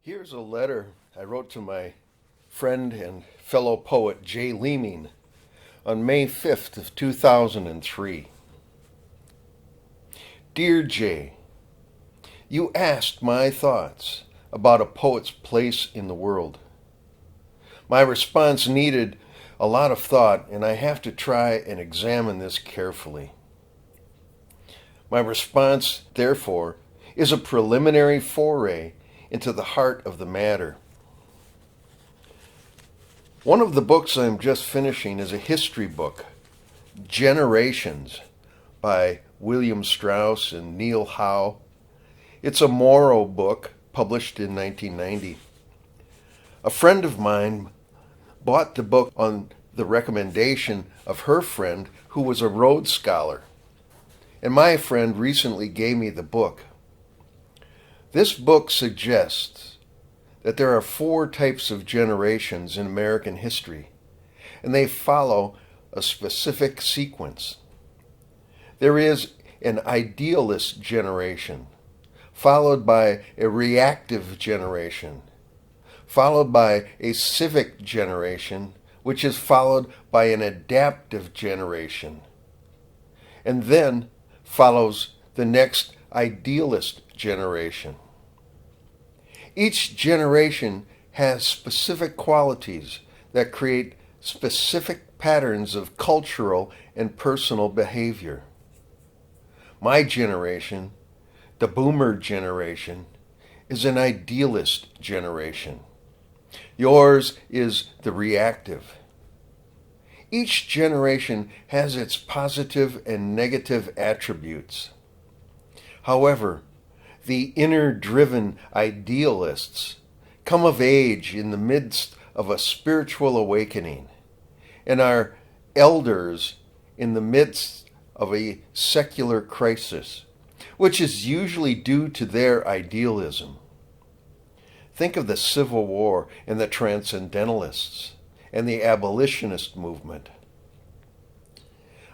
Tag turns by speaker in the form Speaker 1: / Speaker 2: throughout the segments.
Speaker 1: Here's a letter I wrote to my friend and fellow poet Jay Leeming on May 5th of 2003. Dear Jay, you asked my thoughts about a poet's place in the world. My response needed a lot of thought, and I have to try and examine this carefully. My response, therefore, is a preliminary foray into the heart of the matter. One of the books I'm just finishing is a history book, Generations, by William Strauss and Neil Howe. It's a Morrow book published in 1990. A friend of mine bought the book on the recommendation of her friend who was a Rhodes Scholar, and my friend recently gave me the book. This book suggests that there are four types of generations in American history, and they follow a specific sequence. There is an idealist generation, followed by a reactive generation, followed by a civic generation, which is followed by an adaptive generation, and then follows the next idealist generation. Each generation has specific qualities that create specific patterns of cultural and personal behavior. My generation, the boomer generation, is an idealist generation. Yours is the reactive. Each generation has its positive and negative attributes. However, the inner-driven idealists come of age in the midst of a spiritual awakening and are elders in the midst of a secular crisis, which is usually due to their idealism. Think of the Civil War and the Transcendentalists and the abolitionist movement.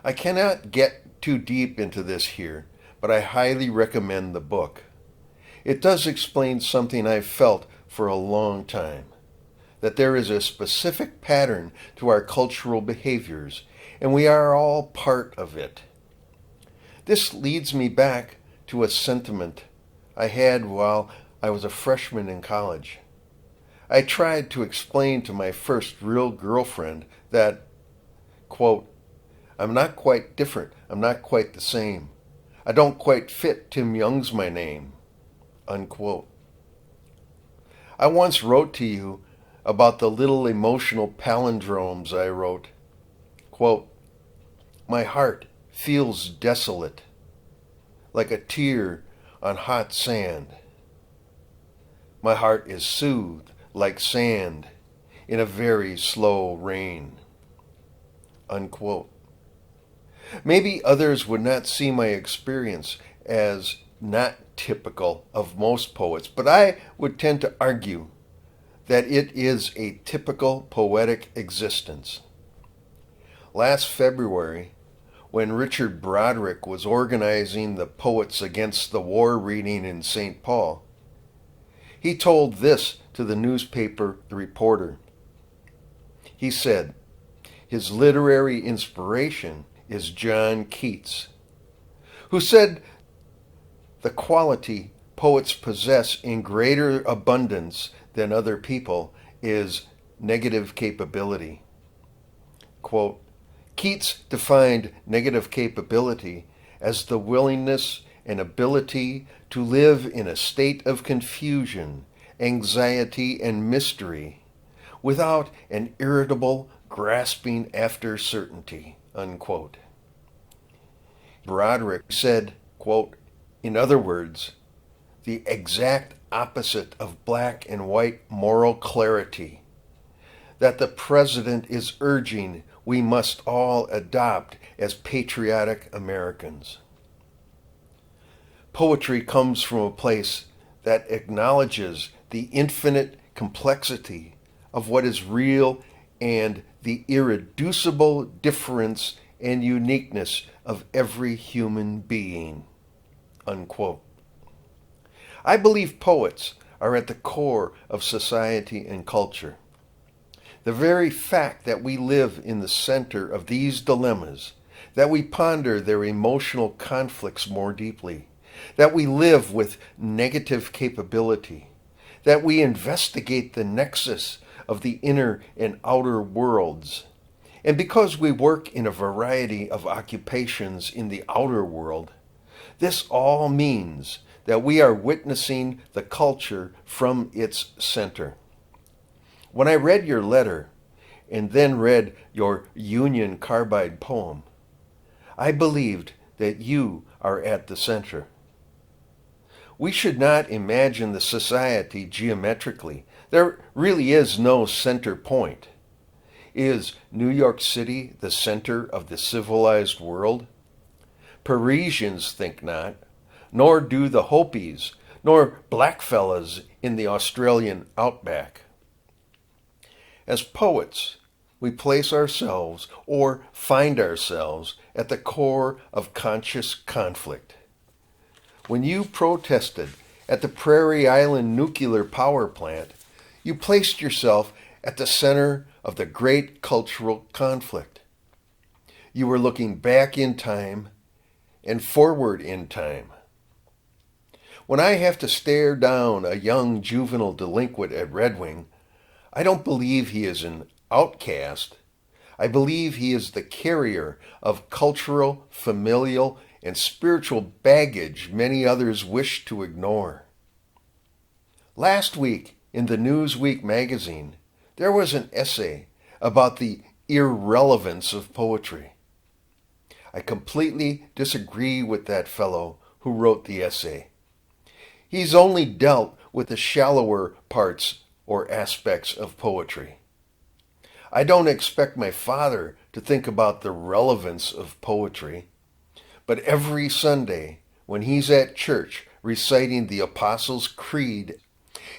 Speaker 1: I cannot get too deep into this here, but I highly recommend the book. It does explain something I've felt for a long time, that there is a specific pattern to our cultural behaviors, and we are all part of it. This leads me back to a sentiment I had while I was a freshman in college. I tried to explain to my first real girlfriend that, quote, I'm not quite different, I'm not quite the same. I don't quite fit Tim Young's my name, unquote. I once wrote to you about the little emotional palindromes I wrote. Quote, my heart feels desolate, like a tear on hot sand. My heart is soothed like sand in a very slow rain, unquote. Maybe others would not see my experience as not typical of most poets, but I would tend to argue that it is a typical poetic existence. Last February, when Richard Broderick was organizing the Poets Against the War reading in St. Paul, he told this to the newspaper The Reporter. He said, his literary inspiration is John Keats, who said the quality poets possess in greater abundance than other people is negative capability. Quote, Keats defined negative capability as the willingness and ability to live in a state of confusion, anxiety, and mystery without an irritable grasping after certainty, unquote. Broderick said, quote, in other words, the exact opposite of black and white moral clarity that the president is urging we must all adopt as patriotic Americans. Poetry comes from a place that acknowledges the infinite complexity of what is real and the irreducible difference and uniqueness of every human being, unquote. I believe poets are at the core of society and culture. The very fact that we live in the center of these dilemmas, that we ponder their emotional conflicts more deeply, that we live with negative capability, that we investigate the nexus of the inner and outer worlds, and because we work in a variety of occupations in the outer world, this all means that we are witnessing the culture from its center. When I read your letter and then read your Union Carbide poem, I believed that you are at the center. We should not imagine the society geometrically. There really is no center point. Is New York City the center of the civilized world? Parisians think not, nor do the Hopis, nor blackfellas in the Australian outback. As poets, we place ourselves or find ourselves at the core of conscious conflict. When you protested at the Prairie Island nuclear power plant, you placed yourself at the center of the great cultural conflict. You were looking back in time and forward in time. When I have to stare down a young juvenile delinquent at Red Wing, I don't believe he is an outcast. I believe he is the carrier of cultural, familial, and spiritual baggage many others wish to ignore. Last week, in the Newsweek magazine, there was an essay about the irrelevance of poetry. I completely disagree with that fellow who wrote the essay. He's only dealt with the shallower parts or aspects of poetry. I don't expect my father to think about the relevance of poetry, but every Sunday when he's at church reciting the Apostles' Creed,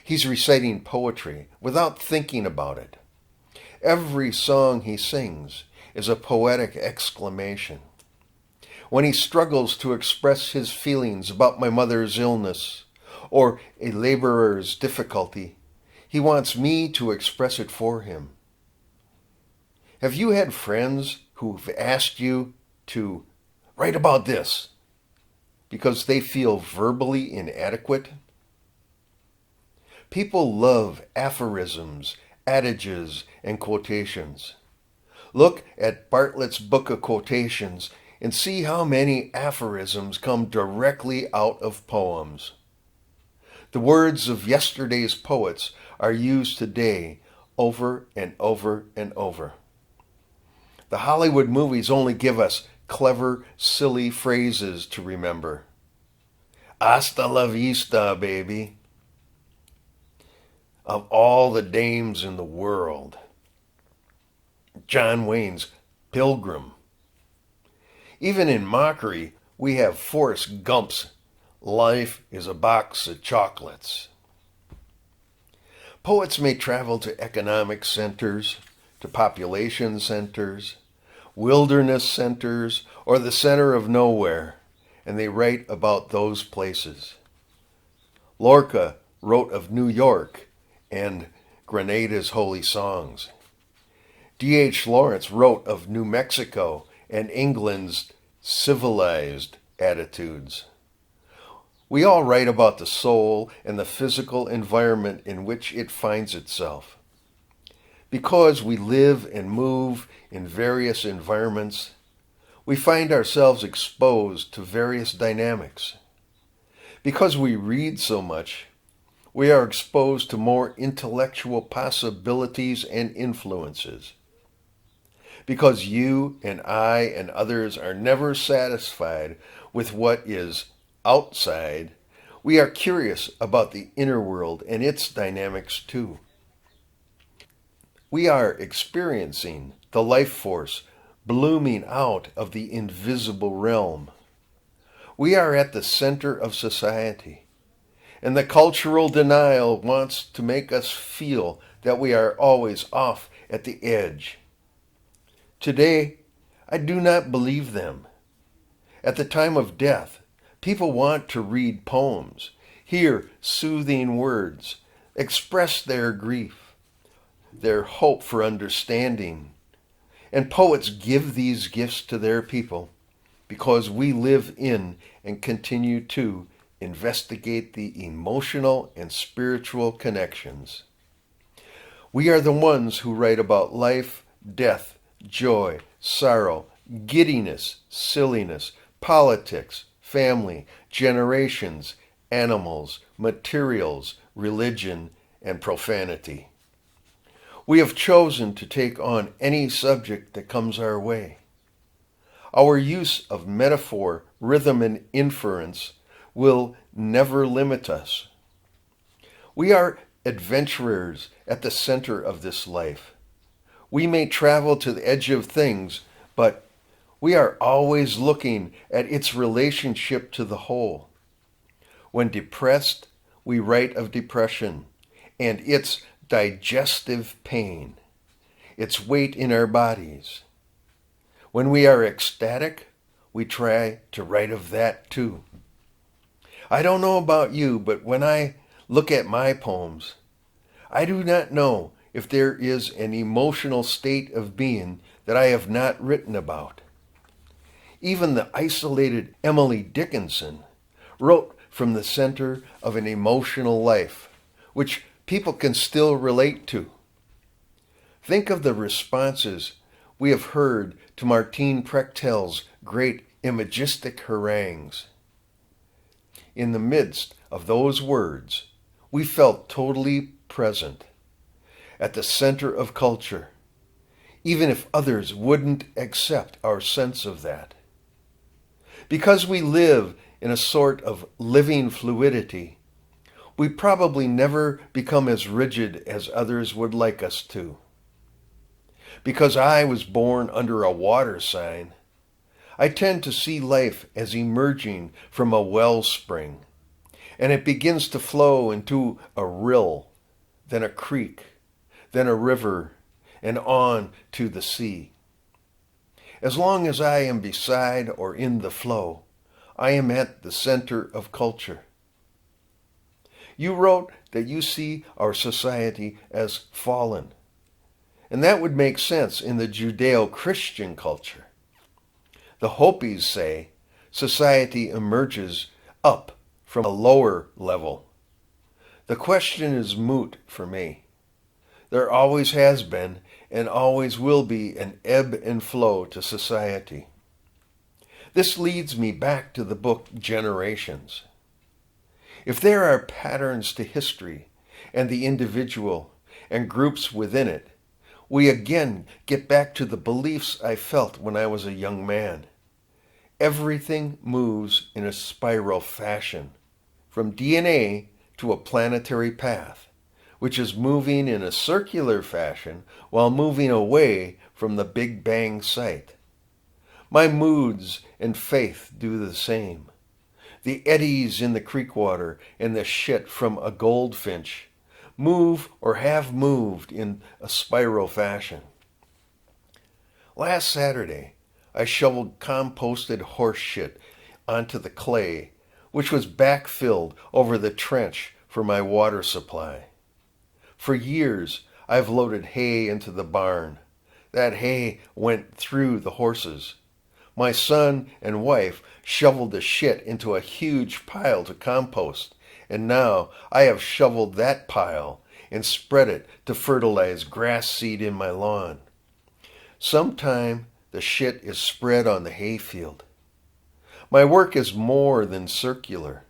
Speaker 1: he's reciting poetry without thinking about it. Every song he sings is a poetic exclamation. When he struggles to express his feelings about my mother's illness or a laborer's difficulty, he wants me to express it for him. Have you had friends who've asked you to write about this because they feel verbally inadequate? People love aphorisms, adages, and quotations. Look at Bartlett's Book of Quotations and see how many aphorisms come directly out of poems. The words of yesterday's poets are used today over and over and over. The Hollywood movies only give us clever, silly phrases to remember. Hasta la vista, baby. Of all the dames in the world, John Wayne's Pilgrim. Even in mockery, we have Forrest Gump's Life is a Box of Chocolates. Poets may travel to economic centers, to population centers, wilderness centers, or the center of nowhere, and they write about those places. Lorca wrote of New York and Grenada's holy songs. D.H. Lawrence wrote of New Mexico and England's civilized attitudes. We all write about the soul and the physical environment in which it finds itself. Because we live and move in various environments, we find ourselves exposed to various dynamics. Because we read so much, we are exposed to more intellectual possibilities and influences. Because you and I and others are never satisfied with what is outside, we are curious about the inner world and its dynamics too. We are experiencing the life force blooming out of the invisible realm. We are at the center of society, and the cultural denial wants to make us feel that we are always off at the edge. Today, I do not believe them. At the time of death, people want to read poems, hear soothing words, express their grief, their hope for understanding. And poets give these gifts to their people because we live in and continue to investigate the emotional and spiritual connections. We are the ones who write about life, death, joy, sorrow, giddiness, silliness, politics, family, generations, animals, materials, religion, and profanity. We have chosen to take on any subject that comes our way. Our use of metaphor, rhythm, and inference will never limit us. We are adventurers at the center of this life. We may travel to the edge of things, but we are always looking at its relationship to the whole. When depressed, we write of depression and its digestive pain, its weight in our bodies. When we are ecstatic, we try to write of that too. I don't know about you, but when I look at my poems, I do not know if there is an emotional state of being that I have not written about. Even the isolated Emily Dickinson wrote from the center of an emotional life, which people can still relate to. Think of the responses we have heard to Martine Prechtel's great imagistic harangues. In the midst of those words, we felt totally present, at the center of culture, even if others wouldn't accept our sense of that. Because we live in a sort of living fluidity, we probably never become as rigid as others would like us to. Because I was born under a water sign, I tend to see life as emerging from a wellspring, and it begins to flow into a rill, then a creek, then a river, and on to the sea. As long as I am beside or in the flow, I am at the center of culture. You wrote that you see our society as fallen, and that would make sense in the Judeo-Christian culture. The Hopis say society emerges up from a lower level. The question is moot for me. There always has been and always will be an ebb and flow to society. This leads me back to the book Generations. If there are patterns to history and the individual and groups within it, we again get back to the beliefs I felt when I was a young man. Everything moves in a spiral fashion, from DNA to a planetary path, which is moving in a circular fashion while moving away from the Big Bang site. My moods and faith do the same. The eddies in the creek water and the shit from a goldfinch move or have moved in a spiral fashion. Last Saturday, I shoveled composted horse shit onto the clay, which was backfilled over the trench for my water supply. For years, I've loaded hay into the barn. That hay went through the horses. My son and wife shoveled the shit into a huge pile to compost, and now I have shoveled that pile and spread it to fertilize grass seed in my lawn. Sometime the shit is spread on the hayfield. My work is more than circular.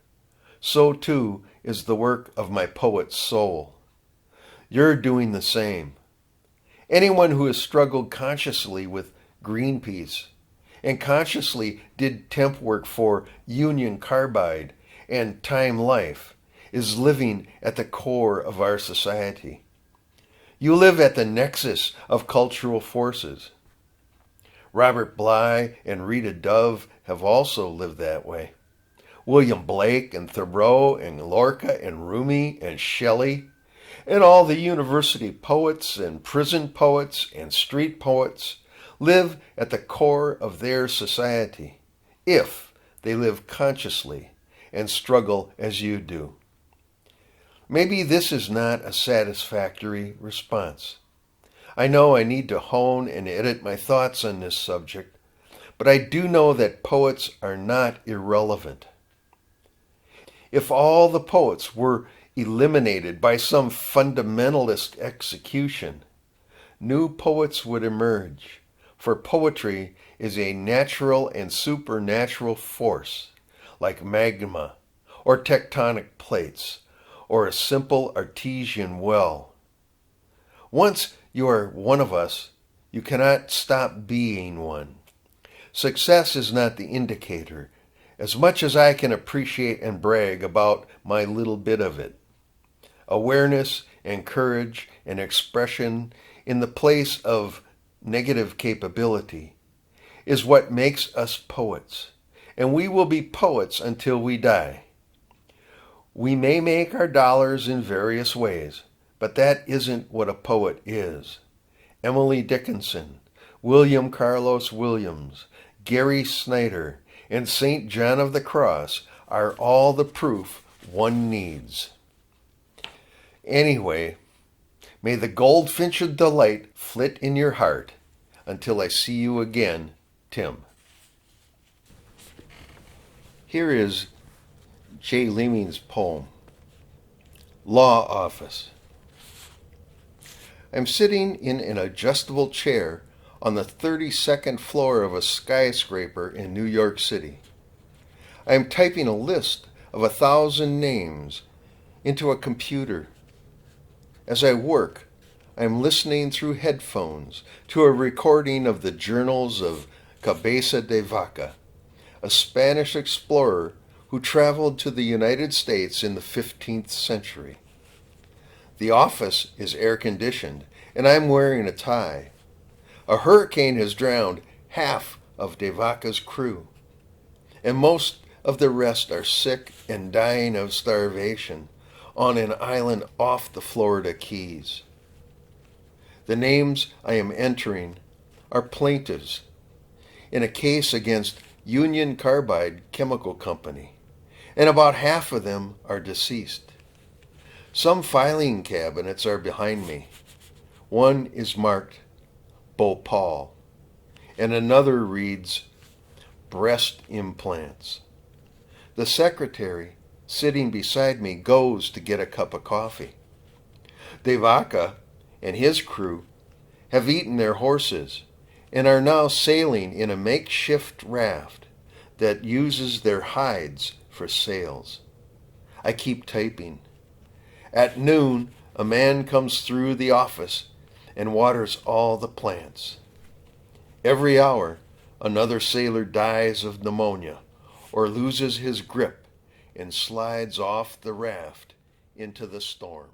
Speaker 1: So too is the work of my poet's soul. You're doing the same. Anyone who has struggled consciously with Greenpeace and consciously did temp work for Union Carbide and Time Life is living at the core of our society. You live at the nexus of cultural forces. Robert Bly and Rita Dove have also lived that way. William Blake and Thoreau and Lorca and Rumi and Shelley and all the university poets and prison poets and street poets live at the core of their society, if they live consciously and struggle as you do. Maybe this is not a satisfactory response. I know I need to hone and edit my thoughts on this subject, but I do know that poets are not irrelevant. If all the poets were eliminated by some fundamentalist execution, new poets would emerge, for poetry is a natural and supernatural force, like magma, or tectonic plates, or a simple artesian well. Once you are one of us, you cannot stop being one. Success is not the indicator, as much as I can appreciate and brag about my little bit of it. Awareness and courage and expression in the place of negative capability is what makes us poets, and we will be poets until we die. We may make our dollars in various ways, but that isn't what a poet is. Emily Dickinson, William Carlos Williams, Gary Snyder, and St. John of the Cross are all the proof one needs. Anyway, may the goldfinch of delight flit in your heart. Until I see you again, Tim. Here is J. Leeming's poem, Law Office. I'm sitting in an adjustable chair on the 32nd floor of a skyscraper in New York City. I am typing a list of 1,000 names into a computer. As I work, I am listening through headphones to a recording of the journals of Cabeza de Vaca, a Spanish explorer who traveled to the United States in the 15th century. The office is air-conditioned, and I'm wearing a tie. A hurricane has drowned half of De Vaca's crew, and most of the rest are sick and dying of starvation on an island off the Florida Keys. The names I am entering are plaintiffs in a case against Union Carbide Chemical Company, and about half of them are deceased. Some filing cabinets are behind me. One is marked Bhopal, and another reads breast implants. The secretary sitting beside me goes to get a cup of coffee. De Vaca and his crew have eaten their horses and are now sailing in a makeshift raft that uses their hides for sails. I keep typing. At noon, a man comes through the office and waters all the plants. Every hour, another sailor dies of pneumonia or loses his grip and slides off the raft into the storm.